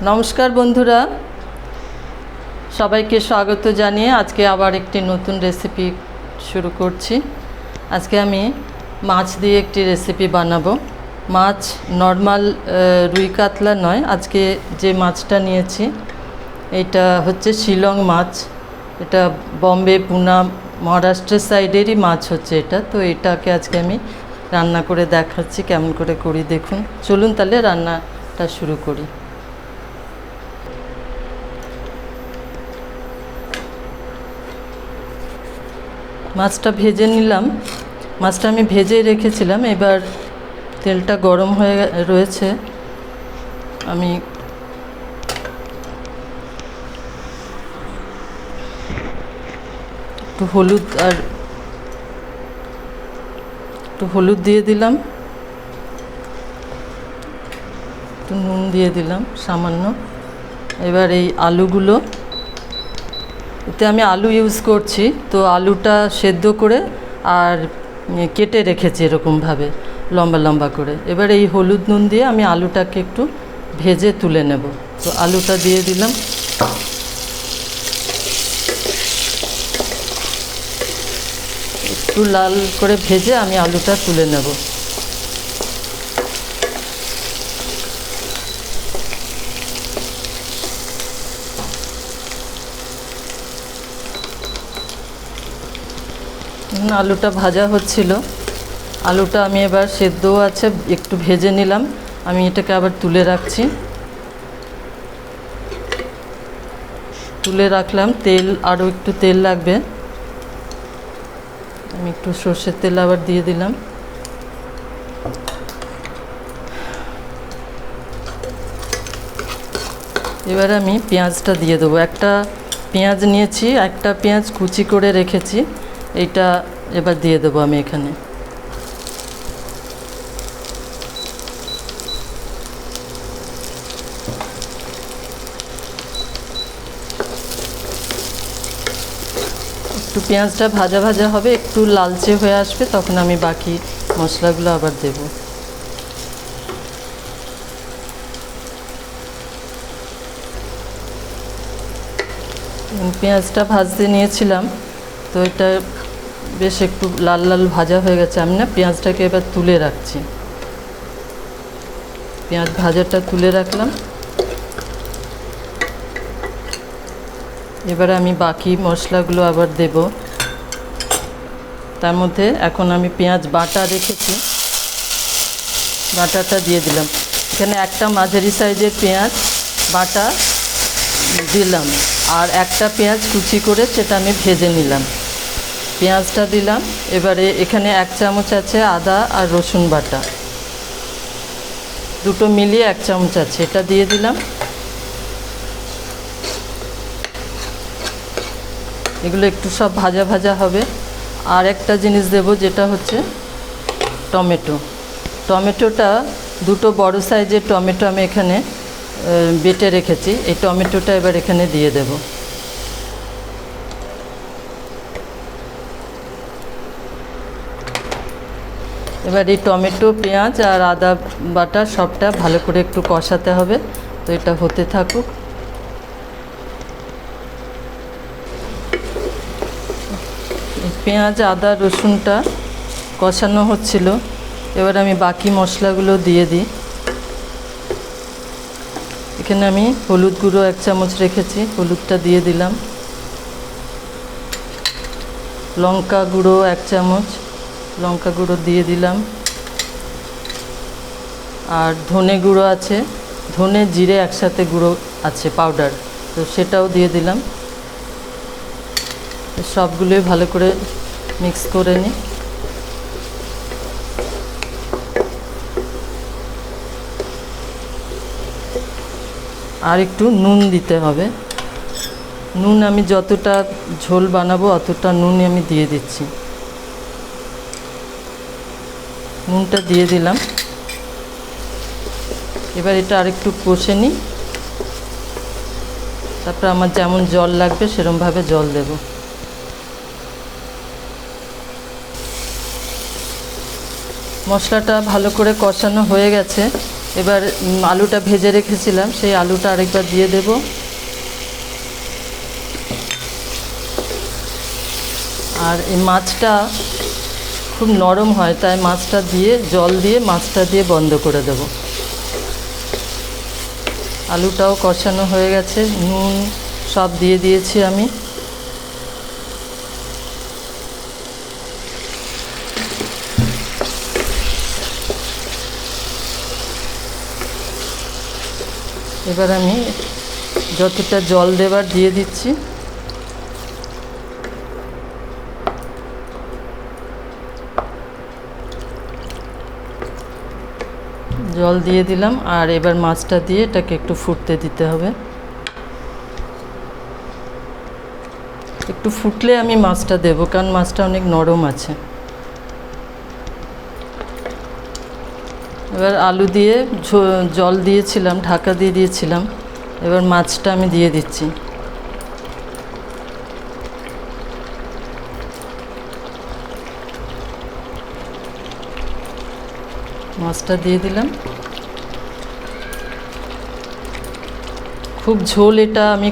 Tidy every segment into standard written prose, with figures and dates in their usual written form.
নমস্কার বন্ধুরা, সবাইকে স্বাগত জানিয়ে আজকে আবার একটি নতুন রেসিপি শুরু করছি। আজকে আমি মাছ দিয়ে একটি রেসিপি বানাবো। মাছ নর্মাল রুই কাতলা নয়, আজকে যে মাছটা নিয়েছি এটা হচ্ছে শিলং মাছ। এটা বম্বে, পুনা, মহারাষ্ট্রের সাইডেরই মাছ হচ্ছে এটা। তো এটাকে আজকে আমি রান্না করে দেখাচ্ছি কেমন করে করি দেখুন। চলুন তাহলে রান্নাটা শুরু করি। মাছটা ভেজে নিলাম। মাছটা আমি ভেজে রেখেছিলাম। এবার তেলটা গরম হয়ে রয়েছে। আমি একটু হলুদ দিয়ে দিলাম, একটু নুন দিয়ে দিলাম সামান্য। এবার এই আলুগুলো, এতে আমি আলু ইউজ করছি, তো আলুটা সেদ্ধ করে আর কেটে রেখেছি এরকমভাবে লম্বা লম্বা করে। এবার এই হলুদ নুন দিয়ে আমি আলুটাকে একটু ভেজে তুলে নেব। তো আলুটা দিয়ে দিলাম। একটু লাল করে ভেজে আমি আলুটা তুলে নেব। আলুটা ভাজা হচ্ছিল। আলুটা আমি এবার সেদ্ধও আছে, একটু ভেজে নিলাম। আমি এটাকে আবার তুলে রাখছি। তুলে রাখলাম। আরও একটু তেল লাগবে। আমি একটু সর্ষের তেল আবার দিয়ে দিলাম। এবার আমি পেঁয়াজটা দিয়ে দেবো। একটা পেঁয়াজ নিয়েছি, একটা পেঁয়াজ কুচি করে রেখেছি। এইটা এবার দিয়ে দেবো আমি এখানে। একটু পেঁয়াজটা ভাজা ভাজা হবে, একটু লালচে হয়ে আসবে, তখন আমি বাকি মশলাগুলো আবার দেব। পেঁয়াজটা ভাজতে নিয়েছিলাম, তো এটা বেশ একটু লাল লাল ভাজা হয়ে গেছে। আমি না পেঁয়াজটাকে এবার তুলে রাখছি। পেঁয়াজ ভাজাটা তুলে রাখলাম। এবারে আমি বাকি মশলাগুলো আবার দেব। তার মধ্যে এখন আমি পেঁয়াজ বাটা রেখেছি, বাটাটা দিয়ে দিলাম। এখানে একটা মাঝারি সাইজের পেঁয়াজ বাটা দিলাম, আর একটা পেঁয়াজ কুচি করে সেটা আমি ভেজে নিলাম। পেঁয়াজটা দিলাম। এবারে এখানে 1 চামচ আছে আদা আর রসুন বাটা, দুটো মিলিয়ে 1 চামচ আছে, এটা দিয়ে দিলাম। এগুলো একটু সব ভাজা ভাজা হবে। আর একটা জিনিস দেব, যেটা হচ্ছে টমেটোটা দুটো বড় সাইজের টমেটো আমি এখানে বেটে রেখেছি। এই টমেটোটা এবার এখানে দিয়ে দেব। এবার এই টমেটো, পেঁয়াজ আর আদা বাটা সবটা ভালো করে একটু কষাতে হবে। তো এটা হতে থাকুক। পেঁয়াজ, আদা, রসুনটা কষানো হচ্ছিল। এবার আমি বাকি মশলাগুলো দিয়ে দিই। এখানে আমি হলুদ গুঁড়ো 1 চামচ রেখেছি, হলুদটা দিয়ে দিলাম। লঙ্কা গুঁড়ো 1 চামচ, লঙ্কা গুঁড়ো দিয়ে দিলাম। আর ধনে গুঁড়ো আছে, ধনে জিরে একসাথে গুঁড়ো আছে পাউডার, তো সেটাও দিয়ে দিলাম। সবগুলোই ভালো করে মিক্স করে নিই। আর একটু নুন দিতে হবে। নুন আমি যতটা ঝোল বানাবো অতটা নুন আমি দিয়ে দিচ্ছি। নুনটা দিয়ে দিলাম। এবার এটা আরেকটু কষে নিই। তারপর আমার যেমন জল লাগবে সেরকমভাবে জল দেব। মশলাটা ভালো করে কষানো হয়ে গেছে। এবার আলুটা ভেজে রেখেছিলাম, সেই আলুটা আরেকবার দিয়ে দেব। আর এই মাছটা খুব নরম হয়, তাই মাছটা দিয়ে জল দিয়ে মাছটা দিয়ে বন্ধ করে দেব। আলুটাও কষানো হয়ে গেছে, নুন সব দিয়ে দিয়েছি আমি। এবার আমি যতটা জল দেবার দিয়ে দিচ্ছি। জল দিয়ে দিলাম, আর এবার মাছটা দিয়ে এটাকে একটু ফুটতে দিতে হবে। একটু ফুটলে আমি মাছটা দেবো, কারণ মাছটা অনেক নরম আছে। এবার আলু দিয়ে জল দিয়েছিলাম, ঢাকা দিয়ে দিয়েছিলাম। এবার মাছটা আমি দিয়ে দিচ্ছি। মাছটা দিয়ে দিলাম। খুব ঝোল এটা আমি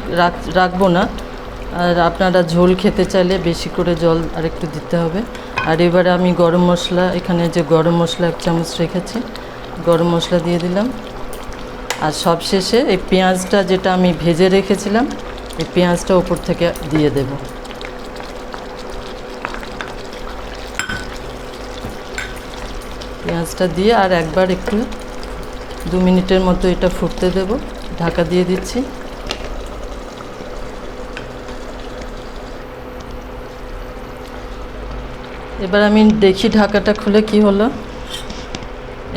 রাখবো না, আর আপনারা ঝোল খেতে চাইলে বেশি করে জল আরেকটু দিতে হবে। আর এবারে আমি গরম মশলা, এখানে যে গরম মশলা 1 চামচ রেখেছি, গরম মশলা দিয়ে দিলাম। আর সবশেষে এই পেঁয়াজটা যেটা আমি ভেজে রেখেছিলাম, এই পেঁয়াজটা ওপর থেকে দিয়ে দেব। পেঁয়াজটা দিয়ে আর একবার একটু 2 মিনিটের মতো এটা ফুটতে দেব। ঢাকা দিয়ে দিচ্ছি। এবার আমি দেখি ঢাকাটা খুলে কি হলো।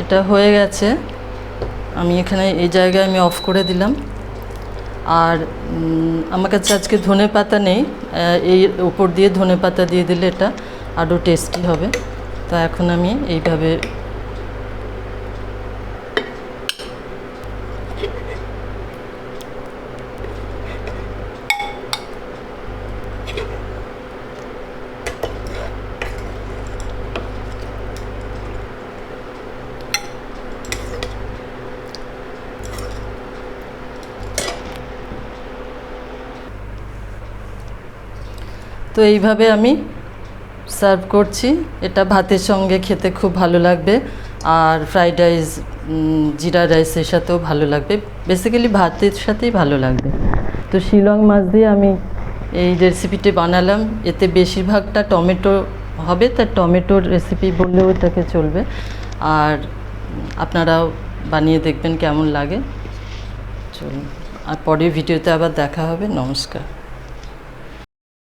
এটা হয়ে গেছে। আমি এখানে এই জায়গায় আমি অফ করে দিলাম। আর আমার কাছে আজকে ধনেপাতা নেই, এই উপর দিয়ে ধনেপাতা দিয়ে দিলে এটা আরও টেস্টি হবে। তো এখন আমি এইভাবে এইভাবে আমি সার্ভ করছি। এটা ভাতের সঙ্গে খেতে খুব ভালো লাগবে, আর ফ্রাইড রাইস, জিরা রাইসের সাথেও ভালো লাগবে। বেসিক্যালি ভাতের সাথেই ভালো লাগবে। তো শিলং মাছ দিয়ে আমি এই রেসিপিটি বানালাম। এতে বেশিরভাগটা টমেটো হবে, তাই টমেটোর রেসিপি বললেও এটাকে চলবে। আর আপনারাও বানিয়ে দেখবেন কেমন লাগে। চলুন, আর পরের ভিডিওতে আবার দেখা হবে। নমস্কার।